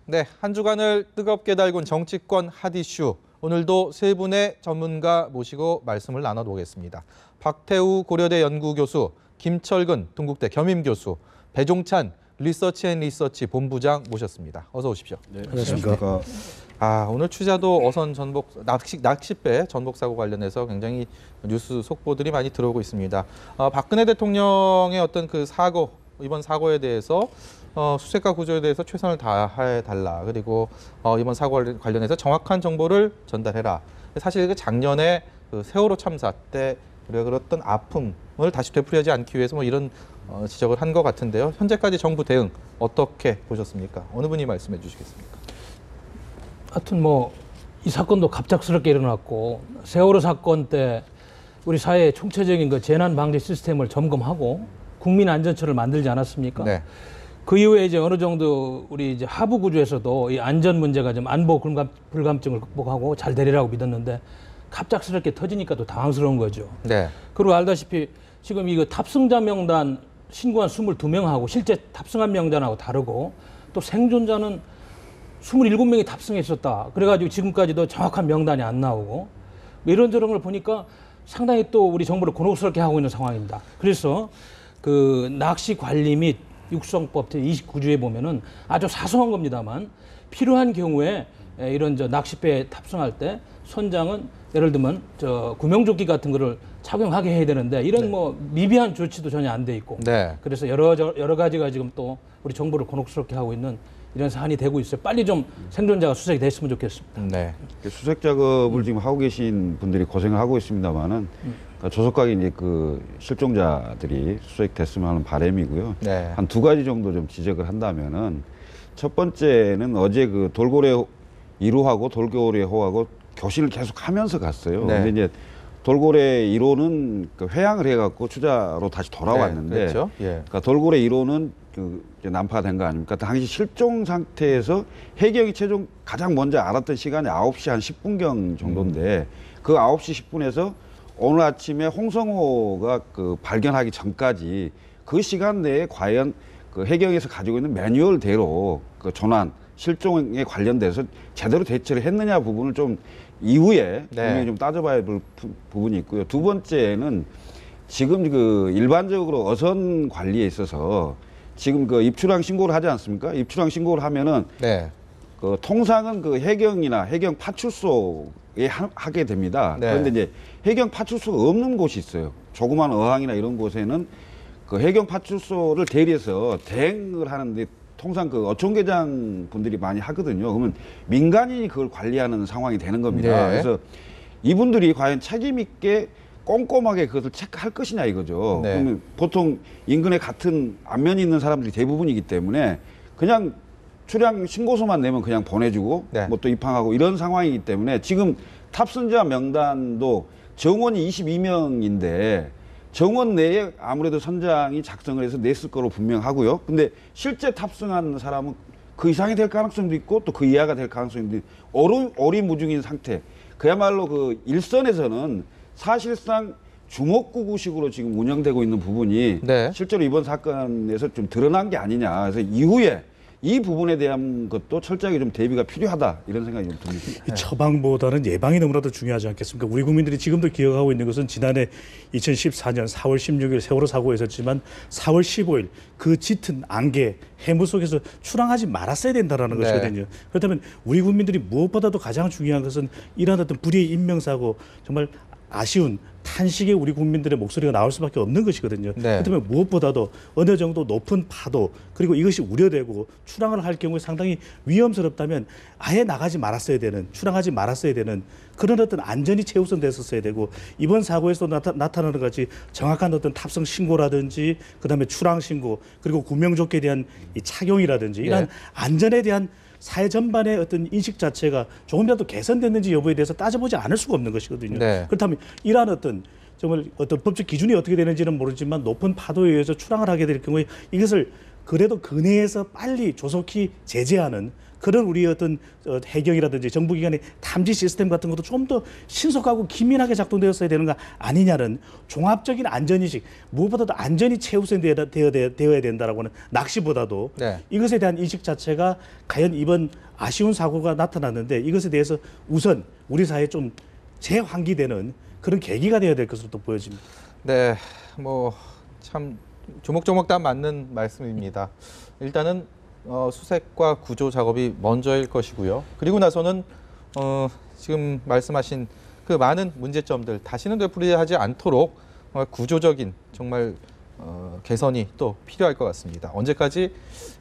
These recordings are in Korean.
네, 한 주간을 뜨겁게 달군 정치권 핫 이슈. 오늘도 세 분의 전문가 모시고 말씀을 나눠보겠습니다. 박태우 고려대 연구교수, 김철근 동국대 겸임교수, 배종찬 리서치 본부장 모셨습니다. 어서 오십시오. 네, 안녕하십니까. 오늘 취재도 어선 전복 낚싯배 전복 사고 관련해서 굉장히 뉴스 속보들이 많이 들어오고 있습니다. 박근혜 대통령의 어떤 그 사고, 이번 사고에 대해서 수색과 구조에 대해서 최선을 다해달라. 그리고 이번 사고 관련해서 정확한 정보를 전달해라. 사실 그 작년에 그 세월호 참사 때 우리가 그랬던 아픔을 다시 되풀이하지 않기 위해서 뭐 이런 지적을 한 것 같은데요. 현재까지 정부 대응 어떻게 보셨습니까? 어느 분이 말씀해 주시겠습니까? 하여튼 뭐 이 사건도 갑작스럽게 일어났고 세월호 사건 때 우리 사회의 총체적인 그 재난 방지 시스템을 점검하고 국민 안전처를 만들지 않았습니까? 네. 그 이후에 이제 어느 정도 우리 이제 하부 구조에서도 이 안전 문제가 좀 안보 불감증을 극복하고 잘 되리라고 믿었는데 갑작스럽게 터지니까 또 당황스러운 거죠. 네. 그리고 알다시피 지금 이거 탑승자 명단 신고한 22명하고 실제 탑승한 명단하고 다르고 또 생존자는 27명이 탑승했었다. 그래가지고 지금까지도 정확한 명단이 안 나오고 이런저런 걸 보니까 상당히 또 우리 정부를 곤혹스럽게 하고 있는 상황입니다. 그래서 그 낚시 관리 및 육성법 제29조에 보면은 아주 사소한 겁니다만 필요한 경우에 이런 낚싯배에 탑승할 때 선장은 예를 들면 구명조끼 같은 거를 착용하게 해야 되는데 이런 뭐 미비한 조치도 전혀 안 돼 있고 그래서 여러 가지가 지금 또 우리 정부를 곤혹스럽게 하고 있는 이런 사안이 되고 있어요. 빨리 좀 생존자가 수색이 됐으면 좋겠습니다. 네. 수색 작업을 지금 하고 계신 분들이 고생을 하고 있습니다만은 그러니까 조속하게 이제 그 실종자들이 수색됐으면 하는 바람이고요. 네. 한 두 가지 정도 좀 지적을 한다면은 첫 번째는 어제 그 돌고래 1호하고 돌고래 호하고 교신을 계속 하면서 갔어요. 네. 근데 이제 돌고래 1호는 그 회항을 해갖고 추자로 다시 돌아왔는데, 네, 그렇죠. 예. 그러니까 돌고래 1호는 그 이제 난파가 된 거 아닙니까? 당시 실종 상태에서 해경이 최종 가장 먼저 알았던 시간이 9시 한 10분경 정도인데 그 9시 10분에서 오늘 아침에 홍성호가 그 발견하기 전까지 그 시간 내에 과연 그 해경에서 가지고 있는 매뉴얼대로 그 조난 실종에 관련돼서 제대로 대처를 했느냐 부분을 좀 이후에 분명히 좀 따져봐야 될 부분이 있고요. 두 번째는 지금 그 일반적으로 어선 관리에 있어서 지금 그 입출항 신고를 하지 않습니까? 입출항 신고를 하면은 그 통상은 그 해경이나 해경 파출소에 하게 됩니다. 그런데 이제 해경 파출소가 없는 곳이 있어요. 조그만 어항이나 이런 곳에는 그 해경 파출소를 대리해서 대행을 하는데 통상 그 어촌계장 분들이 많이 하거든요. 그러면 민간인이 그걸 관리하는 상황이 되는 겁니다. 그래서 이분들이 과연 책임 있게 꼼꼼하게 그것을 체크할 것이냐 이거죠. 그러면 보통 인근에 같은 안면이 있는 사람들이 대부분이기 때문에 그냥 출항 신고서만 내면 그냥 보내주고 뭐 또 입항하고 이런 상황이기 때문에 지금 탑승자 명단도 정원이 22명인데 정원 내에 아무래도 선장이 작성을 해서 냈을 거로 분명하고요. 근데 실제 탑승한 사람은 그 이상이 될 가능성도 있고 또 그 이하가 될 가능성도 있고 오리무중인 상태. 그야말로 그 일선에서는 사실상 주먹구구식으로 지금 운영되고 있는 부분이 실제로 이번 사건에서 좀 드러난 게 아니냐. 그래서 이후에 이 부분에 대한 것도 철저하게 좀 대비가 필요하다 이런 생각이 좀 듭니다. 이 처방보다는 예방이 너무나도 중요하지 않겠습니까? 우리 국민들이 지금도 기억하고 있는 것은 지난해 2014년 4월 16일 세월호 사고가 있었지만 4월 15일 그 짙은 안개 해무 속에서 출항하지 말았어야 된다는 것이거든요. 그렇다면 우리 국민들이 무엇보다도 가장 중요한 것은 이러한 어떤 불의의 인명사고 정말 아쉬운 탄식의 우리 국민들의 목소리가 나올 수밖에 없는 것이거든요. 그렇다면 무엇보다도 어느 정도 높은 파도 그리고 이것이 우려되고 출항을 할 경우에 상당히 위험스럽다면 아예 나가지 말았어야 되는 출항하지 말았어야 되는 그런 어떤 안전이 최우선됐었어야 되고 이번 사고에서 나타나는 같이 정확한 어떤 탑승 신고라든지 그다음에 출항 신고 그리고 구명조끼에 대한 이 착용이라든지 이런 안전에 대한 사회 전반의 어떤 인식 자체가 조금이라도 개선됐는지 여부에 대해서 따져보지 않을 수가 없는 것이거든요. 그렇다면 이러한 어떤 정말 어떤 법적 기준이 어떻게 되는지는 모르지만 높은 파도에 의해서 출항을 하게 될 경우에 이것을 그래도 그 내에서 빨리 조속히 제재하는 그런 우리 어떤 해경이라든지 정부기관의 탐지 시스템 같은 것도 좀 더 신속하고 기민하게 작동되었어야 되는 거 아니냐는 종합적인 안전인식, 무엇보다도 안전이 최우선되어야 된다라고 하는 낚시보다도 네. 이것에 대한 인식 자체가 과연 이번 아쉬운 사고가 나타났는데 이것에 대해서 우선 우리 사회에 좀 재환기되는 그런 계기가 되어야 될 것으로 또 보여집니다. 네, 뭐 참 조목조목 다 맞는 말씀입니다. 일단은 수색과 구조 작업이 먼저일 것이고요. 그리고 나서는 지금 말씀하신 그 많은 문제점들 다시는 되풀이하지 않도록 구조적인 정말 개선이 또 필요할 것 같습니다. 언제까지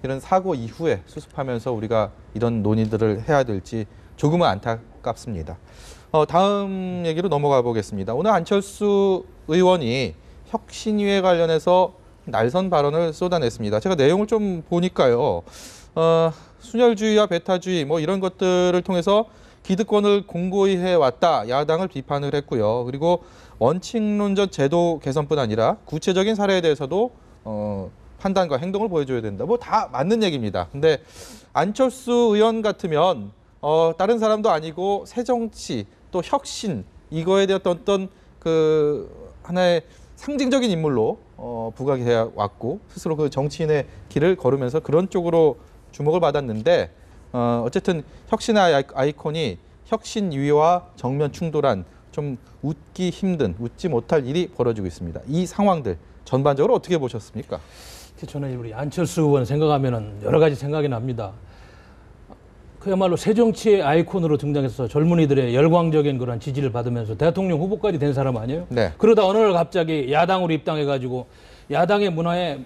이런 사고 이후에 수습하면서 우리가 이런 논의들을 해야 될지 조금은 안타깝습니다. 다음 얘기로 넘어가 보겠습니다. 오늘 안철수 의원이 혁신위에 관련해서 날선 발언을 쏟아냈습니다. 제가 내용을 좀 보니까요. 순혈주의와 배타주의 뭐 이런 것들을 통해서 기득권을 공고히 해왔다. 야당을 비판을 했고요. 그리고 원칙론적 제도 개선뿐 아니라 구체적인 사례에 대해서도 판단과 행동을 보여줘야 된다. 뭐 다 맞는 얘기입니다. 근데 안철수 의원 같으면 다른 사람도 아니고 새정치 또 혁신 이거에 대한 어떤 그 하나의 상징적인 인물로 부각해 왔고 스스로 그 정치인의 길을 걸으면서 그런 쪽으로 주목을 받았는데 어쨌든 혁신의 아이콘이 혁신위와 정면 충돌한 좀 웃기 힘든 웃지 못할 일이 벌어지고 있습니다. 이 상황들 전반적으로 어떻게 보셨습니까? 저는 우리 안철수 의원 생각하면은 여러 가지 생각이 납니다. 그야말로 새정치의 아이콘으로 등장해서 젊은이들의 열광적인 그런 지지를 받으면서 대통령 후보까지 된 사람 아니에요? 네. 그러다 어느 날 갑자기 야당으로 입당해가지고 야당의 문화에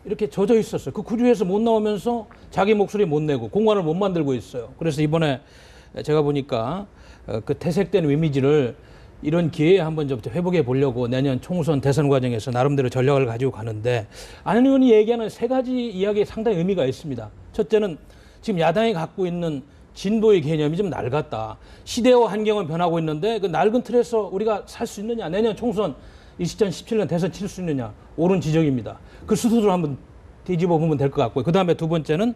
이렇게 젖어 있었어요. 그 구조에서 못 나오면서 자기 목소리 못 내고 공간을 못 만들고 있어요. 그래서 이번에 제가 보니까 그 퇴색된 이미지를 이런 기회에 한번 좀 회복해 보려고 내년 총선 대선 과정에서 나름대로 전략을 가지고 가는데 안 의원이 얘기하는 세 가지 이야기에 상당히 의미가 있습니다. 첫째는 지금 야당이 갖고 있는 진보의 개념이 좀 낡았다. 시대와 환경은 변하고 있는데 그 낡은 틀에서 우리가 살 수 있느냐. 내년 총선 2017년 대선 칠 수 있느냐. 옳은 지적입니다. 그 스스로 한번 뒤집어 보면 될 것 같고요. 그다음에 두 번째는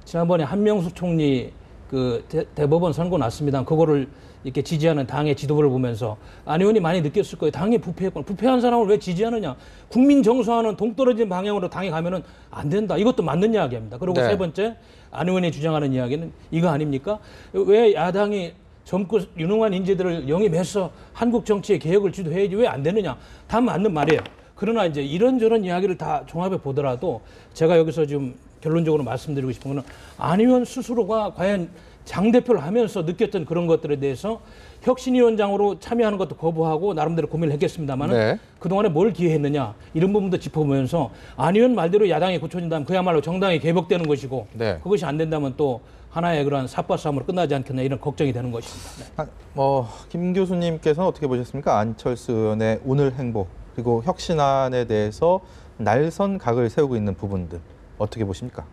지난번에 한명숙 총리 그 대법원 선고 났습니다. 그거를 이렇게 지지하는 당의 지도부를 보면서 안 의원이 많이 느꼈을 거예요. 당이 부패했구나. 부패한 사람을 왜 지지하느냐. 국민 정서와는 동떨어진 방향으로 당이 가면은 안 된다. 이것도 맞는 이야기입니다. 그리고 네. 세 번째 안 의원이 주장하는 이야기는 이거 아닙니까? 왜 야당이 젊고 유능한 인재들을 영입해서 한국 정치의 개혁을 주도해야지 왜 안 되느냐. 다 맞는 말이에요. 그러나 이제 이런저런 이야기를 다 종합해 보더라도 제가 여기서 좀 결론적으로 말씀드리고 싶은 거는 안 의원 스스로가 과연 장 대표를 하면서 느꼈던 그런 것들에 대해서 혁신위원장으로 참여하는 것도 거부하고 나름대로 고민을 했겠습니다만 네. 그동안에 뭘 기여했느냐 이런 부분도 짚어보면서 안 의원 말대로 야당이 굳혀진다면 그야말로 정당이 개벽되는 것이고 네. 그것이 안 된다면 또 하나의 그런 삿바싸움으로 끝나지 않겠나 이런 걱정이 되는 것입니다. 네. 김 교수님께서는 어떻게 보셨습니까? 안철수 의원의 오늘 행보 그리고 혁신안에 대해서 날선 각을 세우고 있는 부분들 어떻게 보십니까?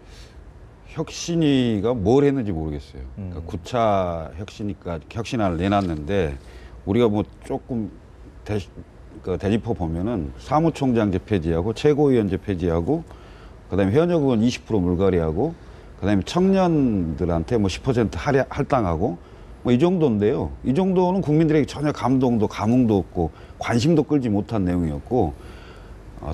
혁신위가 뭘 했는지 모르겠어요. 그러니까 9차 혁신안을 내놨는데 우리가 뭐 조금 되짚어 보면은 사무총장제 폐지하고 최고위원제 폐지하고 그다음에 현역 의원 20% 물갈이하고 그다음에 청년들한테 뭐 10% 할당하고 뭐 이 정도인데요. 이 정도는 국민들에게 전혀 감동도 감흥도 없고 관심도 끌지 못한 내용이었고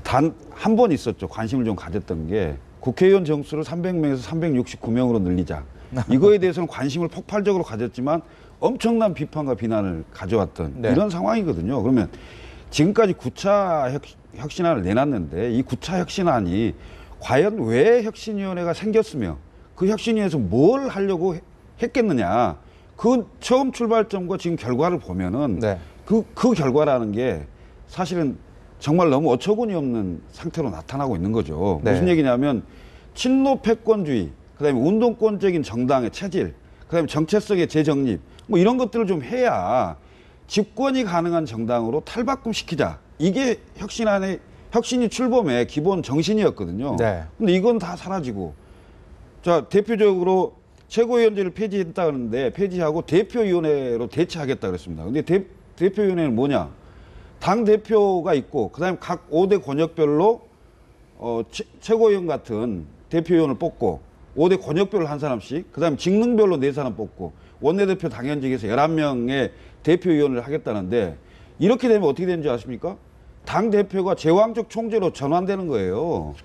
단 한 번 있었죠. 관심을 좀 가졌던 게 국회의원 정수를 300명에서 369명으로 늘리자. 이거에 대해서는 관심을 폭발적으로 가졌지만 엄청난 비판과 비난을 가져왔던 네. 이런 상황이거든요. 그러면 지금까지 9차 혁신안을 내놨는데 이 9차 혁신안이 과연 왜 혁신위원회가 생겼으며 그 혁신위에서 뭘 하려고 했겠느냐. 그 처음 출발점과 지금 결과를 보면은 네. 그 결과라는 게 사실은 정말 너무 어처구니 없는 상태로 나타나고 있는 거죠. 네. 무슨 얘기냐면 친노 패권주의, 그다음에 운동권적인 정당의 체질, 그다음에 정체성의 재정립, 뭐 이런 것들을 좀 해야 집권이 가능한 정당으로 탈바꿈시키자. 이게 혁신이 출범의 기본 정신이었거든요. 네. 근데 이건 다 사라지고, 자 대표적으로 최고위원제를 폐지했다 그러는데 폐지하고 대표위원회로 대체하겠다 그랬습니다. 근데 대표위원회는 뭐냐? 당 대표가 있고 그다음에 각 5대 권역별로 최고위원 같은 대표위원을 뽑고 5대 권역별로 한 사람씩, 그다음에 직능별로 4사람 뽑고 원내대표 당연직에서 11명의 대표위원을 하겠다는데, 이렇게 되면 어떻게 되는 줄 아십니까? 당대표가 제왕적 총재로 전환되는 거예요.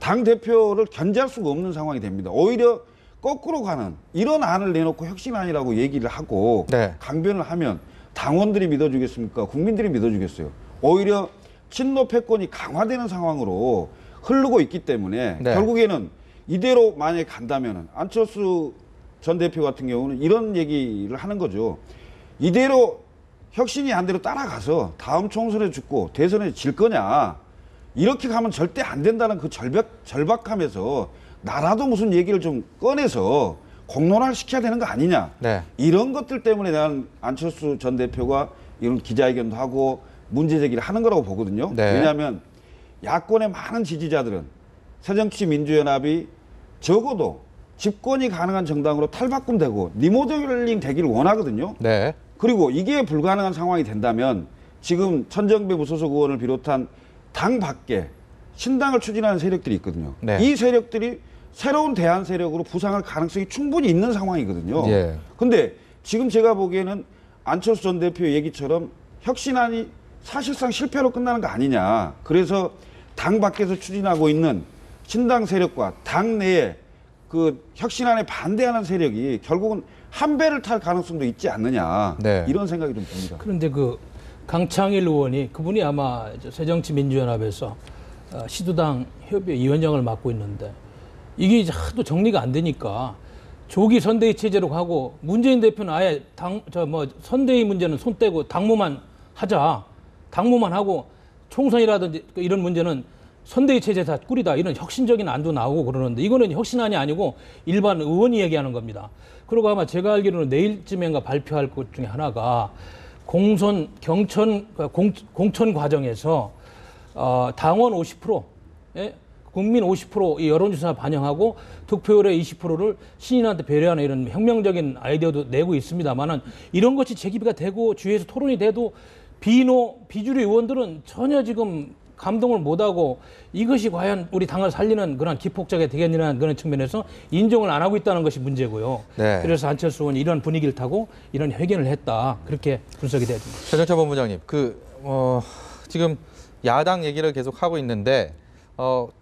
당대표를 견제할 수가 없는 상황이 됩니다. 오히려 거꾸로 가는 이런 안을 내놓고 혁신안이라고 얘기를 하고 네. 강변을 하면 당원들이 믿어주겠습니까? 국민들이 믿어주겠어요? 오히려 친노 패권이 강화되는 상황으로 흐르고 있기 때문에 네. 결국에는 이대로 만약에 간다면 안철수 전 대표 같은 경우는 이런 얘기를 하는 거죠. 이대로 혁신이 안 대로 따라가서 다음 총선에 죽고 대선에 질 거냐. 이렇게 가면 절대 안 된다는 그 절박함에서 나라도 무슨 얘기를 좀 꺼내서 공론화를 시켜야 되는 거 아니냐. 네. 이런 것들 때문에 난 안철수 전 대표가 이런 기자회견도 하고 문제 제기를 하는 거라고 보거든요. 네. 왜냐하면 야권의 많은 지지자들은 새정치민주연합이 적어도 집권이 가능한 정당으로 탈바꿈되고 리모델링 되기를 원하거든요. 네. 그리고 이게 불가능한 상황이 된다면 지금 천정배 무소속 의원을 비롯한 당 밖에 신당을 추진하는 세력들이 있거든요. 네. 이 세력들이 새로운 대안 세력으로 부상할 가능성이 충분히 있는 상황이거든요. 예. 근데 지금 제가 보기에는 안철수 전 대표 얘기처럼 혁신안이 사실상 실패로 끝나는 거 아니냐. 그래서 당 밖에서 추진하고 있는 신당 세력과 당 내에 그 혁신안에 반대하는 세력이 결국은 한 배를 탈 가능성도 있지 않느냐. 네. 이런 생각이 좀 듭니다. 그런데 그 강창일 의원이 그분이 아마 새정치민주연합에서 시도당 협의위원장을 맡고 있는데 이게 하도 정리가 안 되니까 조기 선대위 체제로 가고 문재인 대표는 아예 선대위 문제는 손 떼고 당무만 하자. 당무만 하고 총선이라든지 이런 문제는 선대위 체제 다 꾸리다. 이런 혁신적인 안도 나오고 그러는데 이거는 혁신안이 아니고 일반 의원이 얘기하는 겁니다. 그리고 아마 제가 알기로는 내일쯤인가 발표할 것 중에 하나가 공천 과정에서 당원 50%, 예? 국민 50% 여론조사 반영하고 득표율의 20%를 신인한테 배려하는 이런 혁명적인 아이디어도 내고 있습니다만은 이런 것이 제기가 되고 주위에서 토론이 돼도 비주류 의원들은 전혀 지금 감동을 못하고 이것이 과연 우리 당을 살리는 그런 기폭제가 되겠느냐는 그런 측면에서 인정을 안 하고 있다는 것이 문제고요. 네. 그래서 안철수 의원이 이런 분위기를 타고 이런 회견을 했다. 그렇게 분석이 돼야 됩니다. 최정철 본부장님, 지금 야당 얘기를 계속 하고 있는데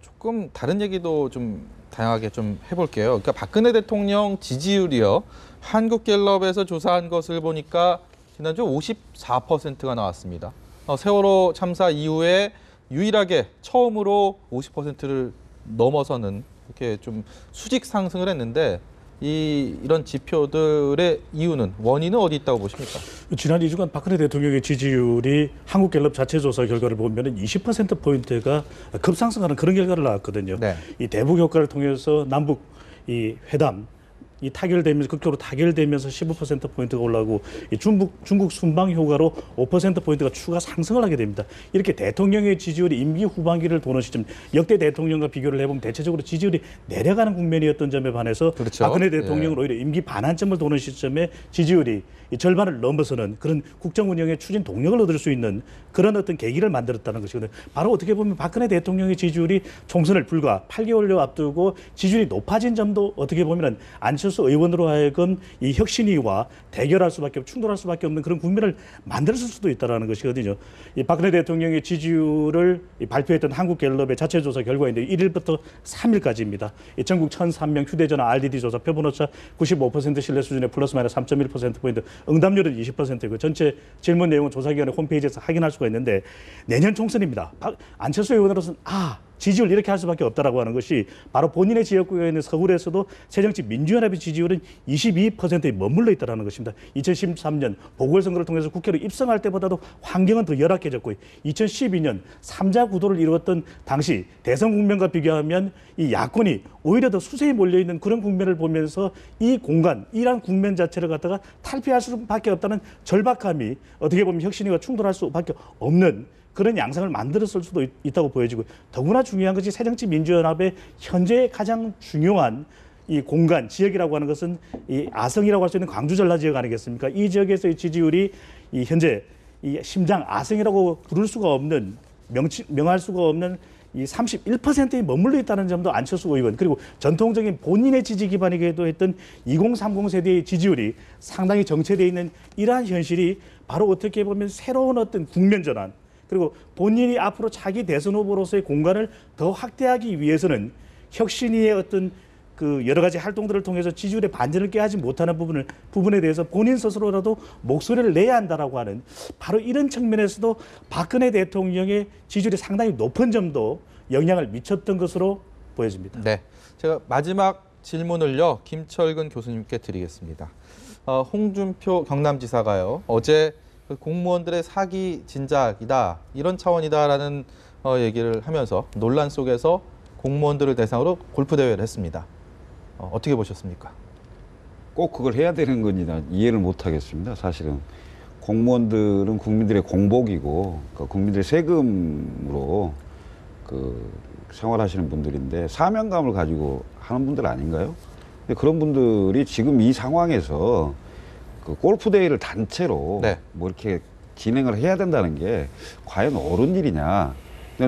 조금 다른 얘기도 좀 다양하게 좀 해볼게요. 그러니까 박근혜 대통령 지지율이요. 한국갤럽에서 조사한 것을 보니까 지난주 54%가 나왔습니다. 세월호 참사 이후에 유일하게 처음으로 50%를 넘어서는 이렇게 좀 수직 상승을 했는데 이런 지표들의 이유는 원인은 어디 있다고 보십니까? 지난 2주간 박근혜 대통령의 지지율이 한국갤럽 자체 조사 결과를 보면 20%포인트가 급상승하는 그런 결과를 나왔거든요. 네. 이 대북 효과를 통해서 남북 이 회담 이 타결되면서 극적으로 타결되면서 15%포인트가 올라오고 이 중국 순방 효과로 5%포인트가 추가 상승을 하게 됩니다. 이렇게 대통령의 지지율이 임기 후반기를 도는 시점 역대 대통령과 비교를 해보면 대체적으로 지지율이 내려가는 국면이었던 점에 반해서 그렇죠. 박근혜 대통령은 오히려 임기 반환점을 도는 시점에 지지율이 이 절반을 넘어서는 그런 국정 운영의 추진 동력을 얻을 수 있는 그런 어떤 계기를 만들었다는 것이거든요. 바로 어떻게 보면 박근혜 대통령의 지지율이 총선을 불과 8개월여 앞두고 지지율이 높아진 점도 어떻게 보면 안철수 의원으로 하여금 이 혁신위와 대결할 수밖에 충돌할 수밖에 없는 그런 국면을 만들었을 수도 있다는 것이거든요. 이 박근혜 대통령의 지지율을 발표했던 한국갤럽의 자체 조사 결과인데 1일부터 3일까지입니다. 이 전국 1,003명 휴대전화 RDD 조사 표본오차 95% 신뢰 수준의 플러스 마이너스 3.1%포인트 응답률은 20%고 전체 질문 내용은 조사기관의 홈페이지에서 확인할 수가 있는데 내년 총선입니다. 안철수 의원으로서는 지지율 이렇게 할 수밖에 없다라고 하는 것이 바로 본인의 지역구에 있는 서울에서도 새정치민주연합의 지지율은 22%에 머물러 있다는 것입니다. 2013년 보궐선거를 통해서 국회로 입성할 때보다도 환경은 더 열악해졌고 2012년 3자 구도를 이루었던 당시 대선 국면과 비교하면 이 야권이 오히려 더 수세에 몰려있는 그런 국면을 보면서 이 공간, 이러한 국면 자체를 갖다가 탈피할 수밖에 없다는 절박함이 어떻게 보면 혁신위와 충돌할 수밖에 없는 그런 양상을 만들었을 수도 있다고 보여지고 더구나 중요한 것이 새정치민주연합의 현재 가장 중요한 이 공간, 지역이라고 하는 것은 이 아성이라고 할 수 있는 광주 전라 지역 아니겠습니까? 이 지역에서의 지지율이 이 현재 이 심장 아성이라고 부를 수가 없는 명할 수가 없는 이 31%에 머물러 있다는 점도 안철수 의원 그리고 전통적인 본인의 지지 기반이기도 했던 2030 세대의 지지율이 상당히 정체되어 있는 이러한 현실이 바로 어떻게 보면 새로운 어떤 국면 전환 그리고 본인이 앞으로 차기 대선 후보로서의 공간을 더 확대하기 위해서는 혁신위의 어떤 그 여러 가지 활동들을 통해서 지지율의 반전을 깨하지 못하는 부분에 대해서 본인 스스로라도 목소리를 내야 한다라고 하는 바로 이런 측면에서도 박근혜 대통령의 지지율이 상당히 높은 점도 영향을 미쳤던 것으로 보여집니다. 네, 제가 마지막 질문을요 김철근 교수님께 드리겠습니다. 홍준표 경남지사가요 어제 그 공무원들의 사기 진작이다 이런 차원이다라는 얘기를 하면서 논란 속에서 공무원들을 대상으로 골프 대회를 했습니다. 어떻게 보셨습니까? 꼭 그걸 해야 되는 건지 이해를 못 하겠습니다. 사실은 공무원들은 국민들의 공복이고 국민들의 세금으로 그 생활하시는 분들인데 사명감을 가지고 하는 분들 아닌가요? 근데 그런 분들이 지금 이 상황에서 그 골프 대회를 단체로 네. 뭐 이렇게 진행을 해야 된다는 게 과연 옳은 일이냐?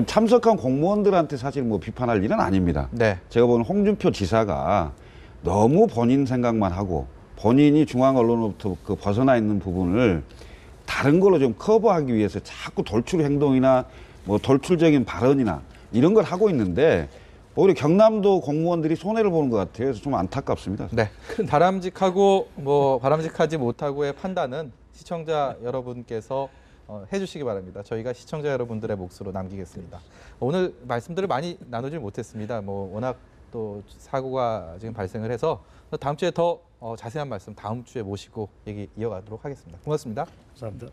참석한 공무원들한테 사실 뭐 비판할 일은 아닙니다. 네. 제가 보는 홍준표 지사가 너무 본인 생각만 하고 본인이 중앙 언론으로부터 그 벗어나 있는 부분을 다른 걸로 좀 커버하기 위해서 자꾸 돌출 행동이나 뭐 돌출적인 발언이나 이런 걸 하고 있는데 오히려 경남도 공무원들이 손해를 보는 것 같아요. 그래서 좀 안타깝습니다. 네. 바람직하고 뭐 바람직하지 못하고의 판단은 시청자 여러분께서 해주시기 바랍니다. 저희가 시청자 여러분들의 몫으로 남기겠습니다. 오늘 말씀들을 많이 나누지 못했습니다. 뭐 워낙 또 사고가 지금 발생을 해서 다음 주에 더 자세한 말씀 다음 주에 모시고 얘기 이어가도록 하겠습니다. 고맙습니다. 감사합니다.